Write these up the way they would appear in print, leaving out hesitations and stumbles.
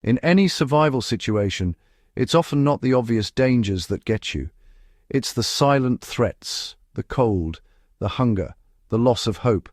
In any survival situation, it's often not the obvious dangers that get you. It's the silent threats, the cold, the hunger, the loss of hope.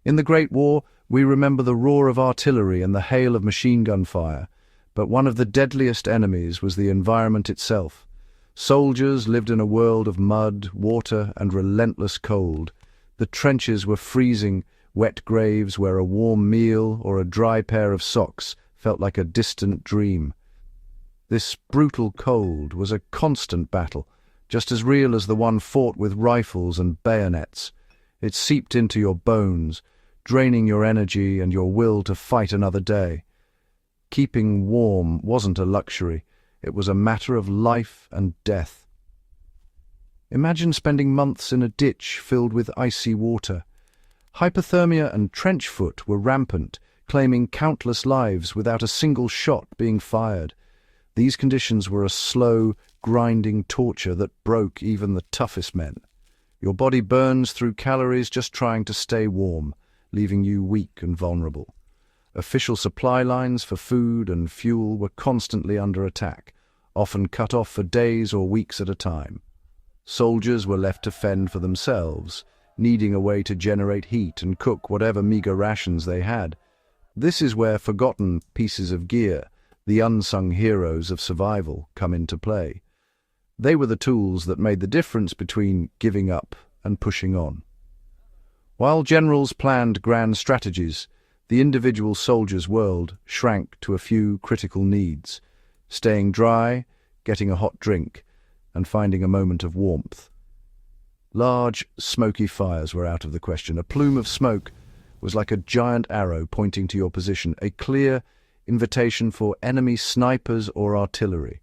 In the Great War, we remember the roar of artillery and the hail of machine gun fire, but one of the deadliest enemies was the environment itself. Soldiers lived in a world of mud, water, and relentless cold. The trenches were freezing, wet graves where a warm meal or a dry pair of socks felt like a distant dream. This brutal cold was a constant battle, just as real as the one fought with rifles and bayonets. It seeped into your bones, draining your energy and your will to fight another day. Keeping warm wasn't a luxury, it was a matter of life and death. Imagine spending months in a ditch filled with icy water. Hypothermia and trench foot were rampant, claiming countless lives without a single shot being fired. These conditions were a slow, grinding torture that broke even the toughest men. Your body burns through calories just trying to stay warm, leaving you weak and vulnerable. Official supply lines for food and fuel were constantly under attack, often cut off for days or weeks at a time. Soldiers were left to fend for themselves, needing a way to generate heat and cook whatever meager rations they had. This is where forgotten pieces of gear, the unsung heroes of survival, come into play. They were the tools that made the difference between giving up and pushing on. While generals planned grand strategies, the individual soldier's world shrank to a few critical needs: staying dry, getting a hot drink, and finding a moment of warmth. Large, smoky fires were out of the question. A plume of smoke was like a giant arrow pointing to your position, a clear invitation for enemy snipers or artillery.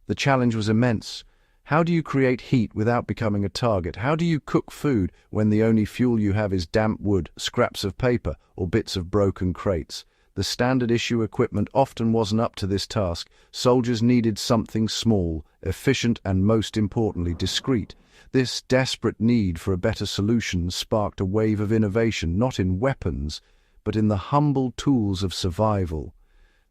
The challenge was immense. How do you create heat without becoming a target? How do you cook food when the only fuel you have is damp wood, scraps of paper, or bits of broken crates? The standard issue equipment often wasn't up to this task. Soldiers needed something small, efficient, and most importantly, discreet. This desperate need for a better solution sparked a wave of innovation, not in weapons, but in the humble tools of survival.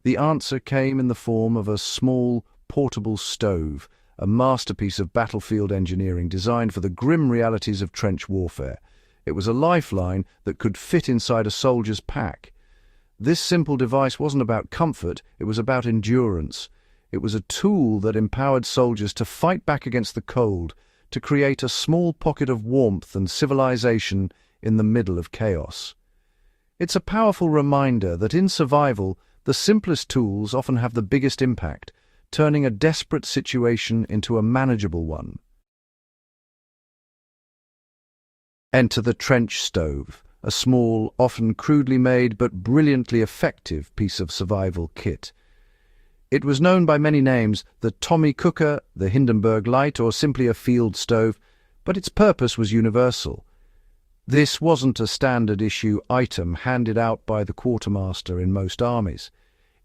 The answer came in the form of a small, portable stove, a masterpiece of battlefield engineering designed for the grim realities of trench warfare. It was a lifeline that could fit inside a soldier's pack. This simple device wasn't about comfort, it was about endurance. It was a tool that empowered soldiers to fight back against the cold, to create a small pocket of warmth and civilization in the middle of chaos. It's a powerful reminder that in survival, the simplest tools often have the biggest impact, turning a desperate situation into a manageable one. Enter the trench stove, a small, often crudely made but brilliantly effective piece of survival kit. It was known by many names: the Tommy cooker, the Hindenburg light, or simply a field stove, but its purpose was universal. This wasn't a standard issue item handed out by the quartermaster in most armies.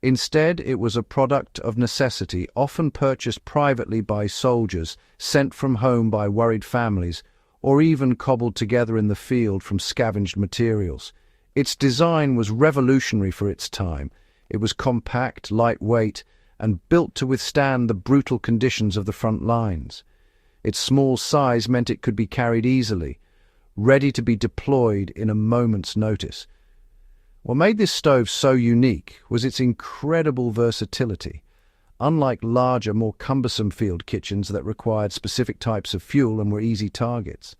Instead, it was a product of necessity, often purchased privately by soldiers, sent from home by worried families, or even cobbled together in the field from scavenged materials. Its design was revolutionary for its time. It was compact, lightweight, and built to withstand the brutal conditions of the front lines. Its small size meant it could be carried easily, ready to be deployed in a moment's notice. What made this stove so unique was its incredible versatility. Unlike larger, more cumbersome field kitchens that required specific types of fuel and were easy targets,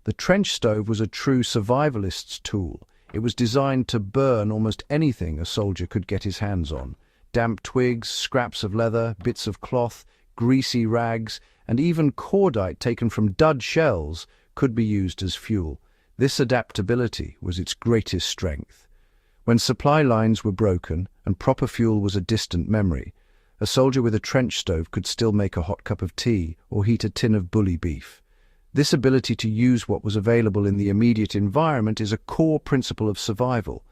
the trench stove was a true survivalist's tool. It was designed to burn almost anything a soldier could get his hands on. Damp twigs, scraps of leather, bits of cloth, greasy rags, and even cordite taken from dud shells could be used as fuel. This adaptability was its greatest strength. When supply lines were broken and proper fuel was a distant memory, a soldier with a trench stove could still make a hot cup of tea or heat a tin of bully beef. This ability to use what was available in the immediate environment is a core principle of survival.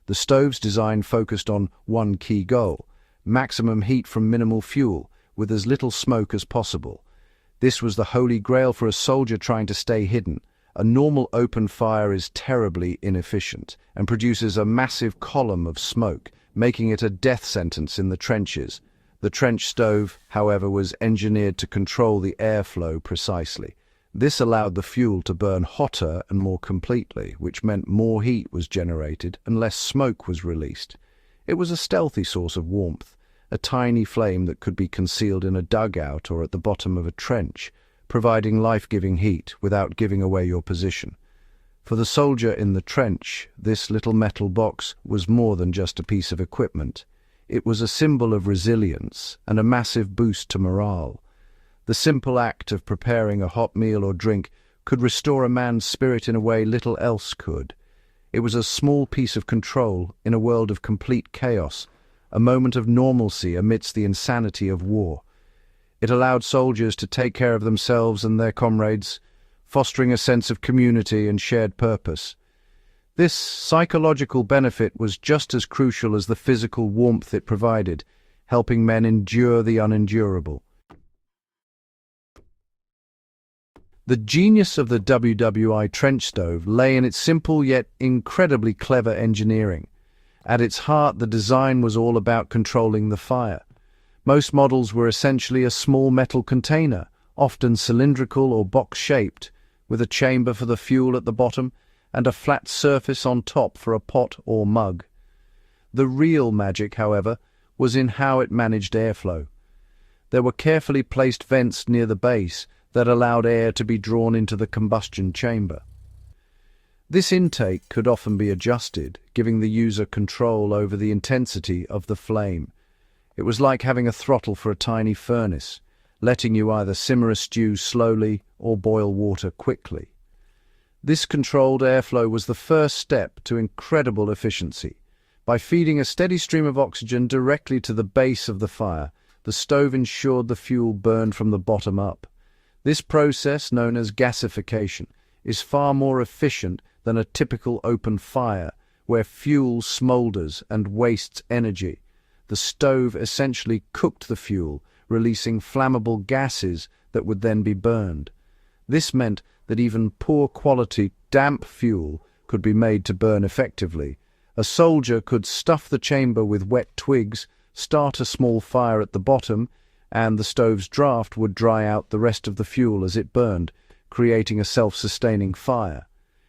The stove's design focused on one key goal: maximum heat from minimal fuel, with as little smoke as possible. This was the holy grail for a soldier trying to stay hidden. A normal open fire is terribly inefficient and produces a massive column of smoke, making it a death sentence in the trenches. The trench stove, however, was engineered to control the airflow precisely. This allowed the fuel to burn hotter and more completely, which meant more heat was generated and less smoke was released. It was a stealthy source of warmth, a tiny flame that could be concealed in a dugout or at the bottom of a trench, providing life-giving heat without giving away your position. For the soldier in the trench, this little metal box was more than just a piece of equipment. It was a symbol of resilience and a massive boost to morale. The simple act of preparing a hot meal or drink could restore a man's spirit in a way little else could. It was a small piece of control in a world of complete chaos, a moment of normalcy amidst the insanity of war. It allowed soldiers to take care of themselves and their comrades, fostering a sense of community and shared purpose. This psychological benefit was just as crucial as the physical warmth it provided, helping men endure the unendurable. The genius of the WWI trench stove lay in its simple yet incredibly clever engineering. At its heart, the design was all about controlling the fire. Most models were essentially a small metal container, often cylindrical or box-shaped, with a chamber for the fuel at the bottom and a flat surface on top for a pot or mug. The real magic, however, was in how it managed airflow. There were carefully placed vents near the base that allowed air to be drawn into the combustion chamber. This intake could often be adjusted, giving the user control over the intensity of the flame. It was like having a throttle for a tiny furnace, letting you either simmer a stew slowly or boil water quickly. This controlled airflow was the first step to incredible efficiency. By feeding a steady stream of oxygen directly to the base of the fire, the stove ensured the fuel burned from the bottom up. This process, known as gasification, is far more efficient than a typical open fire, where fuel smolders and wastes energy. The stove essentially cooked the fuel, releasing flammable gases that would then be burned. This meant that even poor-quality, damp fuel could be made to burn effectively. A soldier could stuff the chamber with wet twigs, start a small fire at the bottom, and the stove's draft would dry out the rest of the fuel as it burned, creating a self-sustaining fire.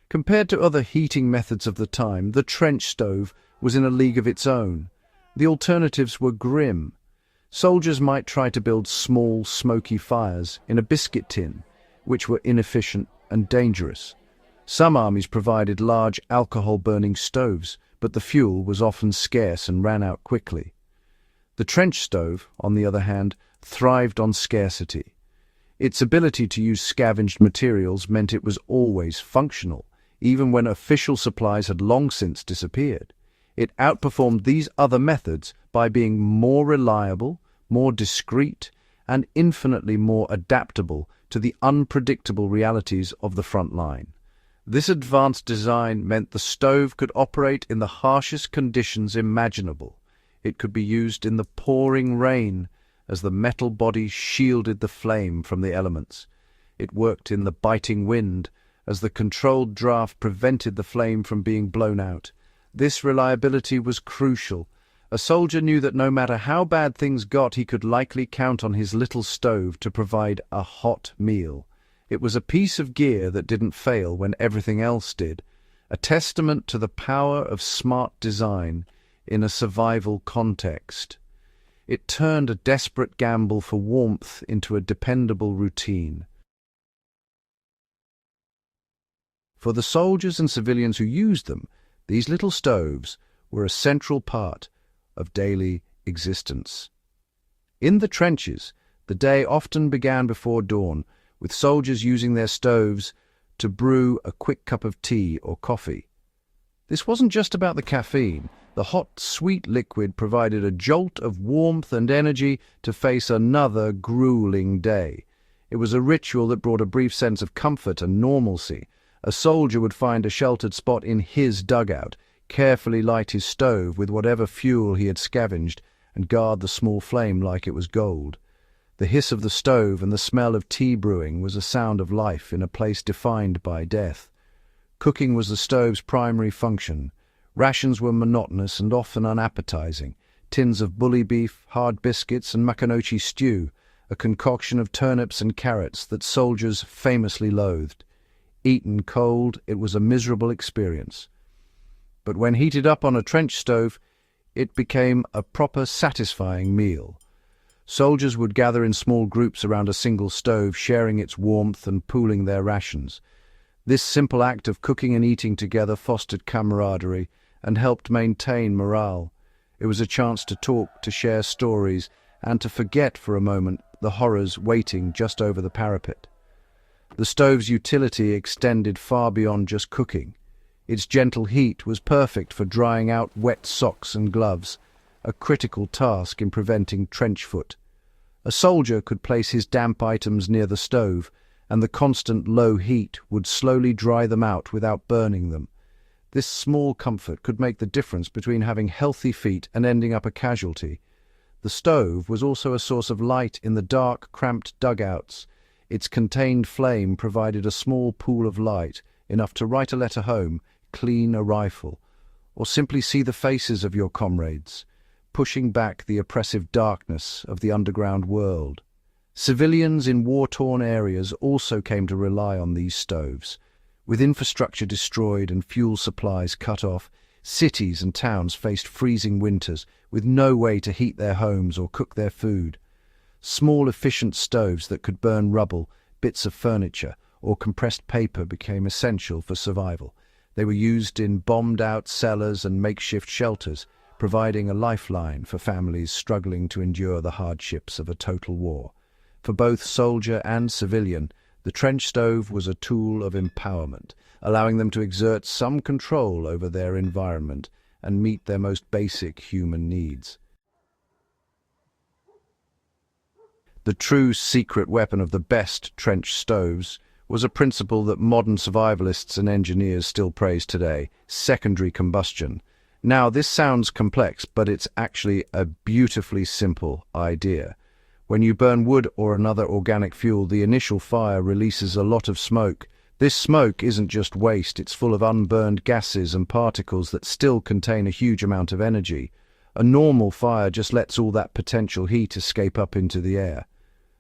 Compared to other heating methods of the time, the trench stove was in a league of its own. The alternatives were grim. Soldiers might try to build small, smoky fires in a biscuit tin, which were inefficient and dangerous. Some armies provided large alcohol-burning stoves, but the fuel was often scarce and ran out quickly. The trench stove, on the other hand, thrived on scarcity. Its ability to use scavenged materials meant it was always functional, even when official supplies had long since disappeared. It outperformed these other methods by being more reliable, more discreet, and infinitely more adaptable to the unpredictable realities of the front line. This advanced design meant the stove could operate in the harshest conditions imaginable. It could be used in the pouring rain, as the metal body shielded the flame from the elements. It worked in the biting wind, as the controlled draft prevented the flame from being blown out. This reliability was crucial. A soldier knew that no matter how bad things got, he could likely count on his little stove to provide a hot meal. It was a piece of gear that didn't fail when everything else did, a testament to the power of smart design in a survival context. It turned a desperate gamble for warmth into a dependable routine. For the soldiers and civilians who used them, these little stoves were a central part of daily existence. In the trenches, the day often began before dawn, with soldiers using their stoves to brew a quick cup of tea or coffee. This wasn't just about the caffeine. The hot, sweet liquid provided a jolt of warmth and energy to face another grueling day. It was a ritual that brought a brief sense of comfort and normalcy. A soldier would find a sheltered spot in his dugout, carefully light his stove with whatever fuel he had scavenged, and guard the small flame like it was gold. The hiss of the stove and the smell of tea brewing was a sound of life in a place defined by death. Cooking was the stove's primary function, Rations were monotonous and often unappetizing. Tins of bully beef, hard biscuits, and makanochi stew, a concoction of turnips and carrots that soldiers famously loathed. Eaten cold, it was a miserable experience. But when heated up on a trench stove, it became a proper satisfying meal. Soldiers would gather in small groups around a single stove, sharing its warmth and pooling their rations. This simple act of cooking and eating together fostered camaraderie and helped maintain morale. It was a chance to talk, to share stories, and to forget for a moment the horrors waiting just over the parapet. The stove's utility extended far beyond just cooking. Its gentle heat was perfect for drying out wet socks and gloves, a critical task in preventing trench foot. A soldier could place his damp items near the stove, and the constant low heat would slowly dry them out without burning them. This small comfort could make the difference between having healthy feet and ending up a casualty. The stove was also a source of light in the dark, cramped dugouts. Its contained flame provided a small pool of light, enough to write a letter home, clean a rifle, or simply see the faces of your comrades, pushing back the oppressive darkness of the underground world. Civilians in war-torn areas also came to rely on these stoves. With infrastructure destroyed and fuel supplies cut off, cities and towns faced freezing winters with no way to heat their homes or cook their food. Small, efficient stoves that could burn rubble, bits of furniture, or compressed paper became essential for survival. They were used in bombed-out cellars and makeshift shelters, providing a lifeline for families struggling to endure the hardships of a total war. For both soldier and civilian, the trench stove was a tool of empowerment, allowing them to exert some control over their environment and meet their most basic human needs. The true secret weapon of the best trench stoves was a principle that modern survivalists and engineers still praise today: secondary combustion. Now, this sounds complex, but it's actually a beautifully simple idea. When you burn wood or another organic fuel, the initial fire releases a lot of smoke. This smoke isn't just waste, it's full of unburned gases and particles that still contain a huge amount of energy. A normal fire just lets all that potential heat escape up into the air.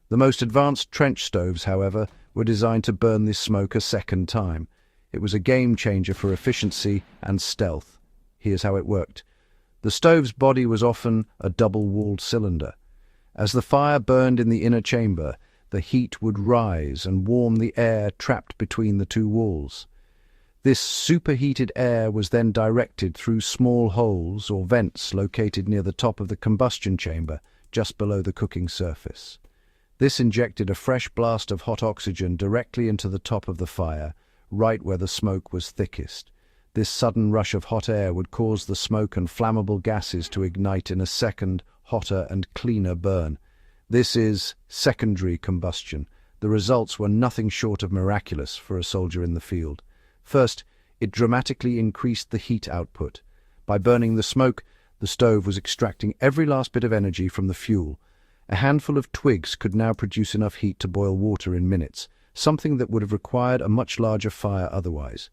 The most advanced trench stoves, however, were designed to burn this smoke a second time. It was a game changer for efficiency and stealth. Here's how it worked. The stove's body was often a double-walled cylinder. As the fire burned in the inner chamber, the heat would rise and warm the air trapped between the two walls. This superheated air was then directed through small holes or vents located near the top of the combustion chamber, just below the cooking surface. This injected a fresh blast of hot oxygen directly into the top of the fire, right where the smoke was thickest. This sudden rush of hot air would cause the smoke and flammable gases to ignite in a second, hotter and cleaner burn. This is secondary combustion. The results were nothing short of miraculous for a soldier in the field. First, it dramatically increased the heat output. By burning the smoke, the stove was extracting every last bit of energy from the fuel. A handful of twigs could now produce enough heat to boil water in minutes, something that would have required a much larger fire otherwise.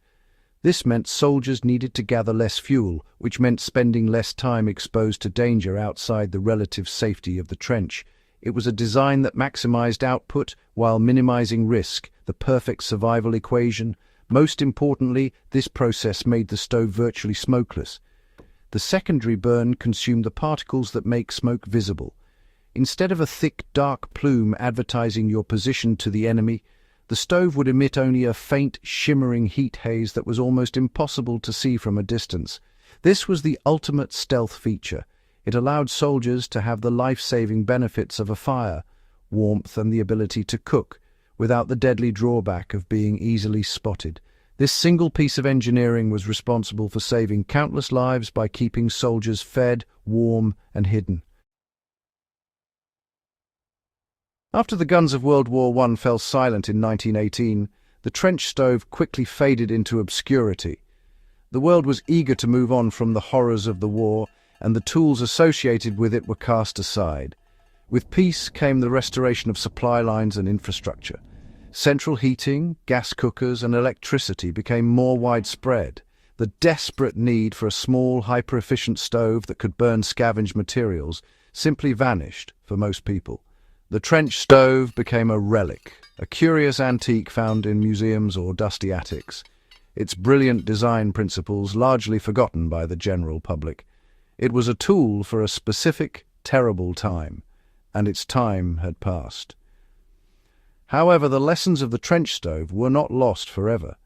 This meant soldiers needed to gather less fuel, which meant spending less time exposed to danger outside the relative safety of the trench. It was a design that maximized output while minimizing risk, the perfect survival equation. Most importantly, this process made the stove virtually smokeless. The secondary burn consumed the particles that make smoke visible. Instead of a thick, dark plume advertising your position to the enemy, the stove would emit only a faint, shimmering heat haze that was almost impossible to see from a distance. This was the ultimate stealth feature. It allowed soldiers to have the life-saving benefits of a fire, warmth and the ability to cook, without the deadly drawback of being easily spotted. This single piece of engineering was responsible for saving countless lives by keeping soldiers fed, warm and hidden. After the guns of World War I fell silent in 1918, the trench stove quickly faded into obscurity. The world was eager to move on from the horrors of the war, and the tools associated with it were cast aside. With peace came the restoration of supply lines and infrastructure. Central heating, gas cookers, and electricity became more widespread. The desperate need for a small, hyper-efficient stove that could burn scavenged materials simply vanished for most people. The trench stove became a relic, a curious antique found in museums or dusty attics, its brilliant design principles largely forgotten by the general public. It was a tool for a specific, terrible time, and its time had passed. However, the lessons of the trench stove were not lost forever.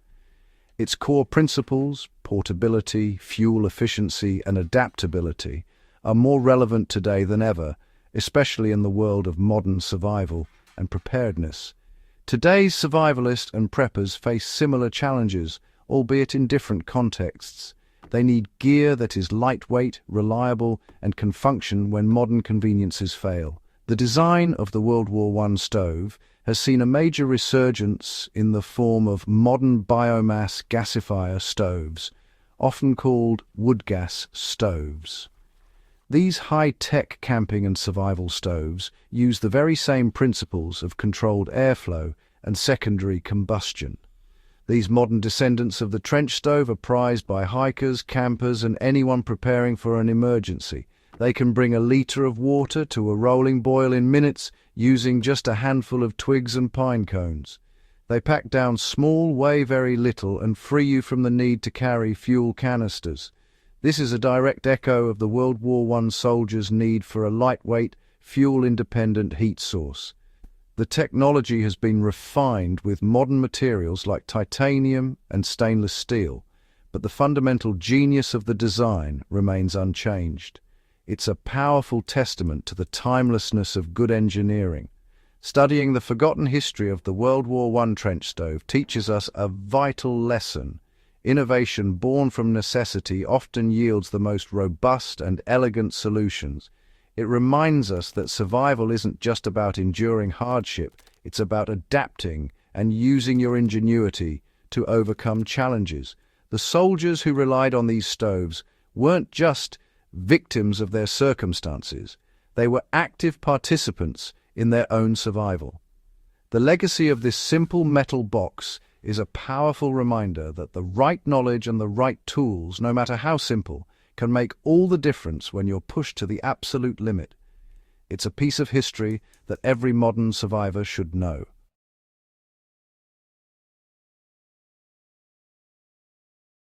Its core principles, portability, fuel efficiency, and adaptability, are more relevant today than ever, especially in the world of modern survival and preparedness. Today's survivalists and preppers face similar challenges, albeit in different contexts. They need gear that is lightweight, reliable, and can function when modern conveniences fail. The design of the World War I stove has seen a major resurgence in the form of modern biomass gasifier stoves, often called wood gas stoves. These high-tech camping and survival stoves use the very same principles of controlled airflow and secondary combustion. These modern descendants of the trench stove are prized by hikers, campers, and anyone preparing for an emergency. They can bring a liter of water to a rolling boil in minutes using just a handful of twigs and pine cones. They pack down small, weigh very little, and free you from the need to carry fuel canisters. This is a direct echo of the World War I soldiers' need for a lightweight, fuel-independent heat source. The technology has been refined with modern materials like titanium and stainless steel, but the fundamental genius of the design remains unchanged. It's a powerful testament to the timelessness of good engineering. Studying the forgotten history of the World War I trench stove teaches us a vital lesson. Innovation born from necessity often yields the most robust and elegant solutions. It reminds us that survival isn't just about enduring hardship, it's about adapting and using your ingenuity to overcome challenges. The soldiers who relied on these stoves weren't just victims of their circumstances, they were active participants in their own survival. The legacy of this simple metal box is a powerful reminder that the right knowledge and the right tools, no matter how simple, can make all the difference when you're pushed to the absolute limit. It's a piece of history that every modern survivor should know.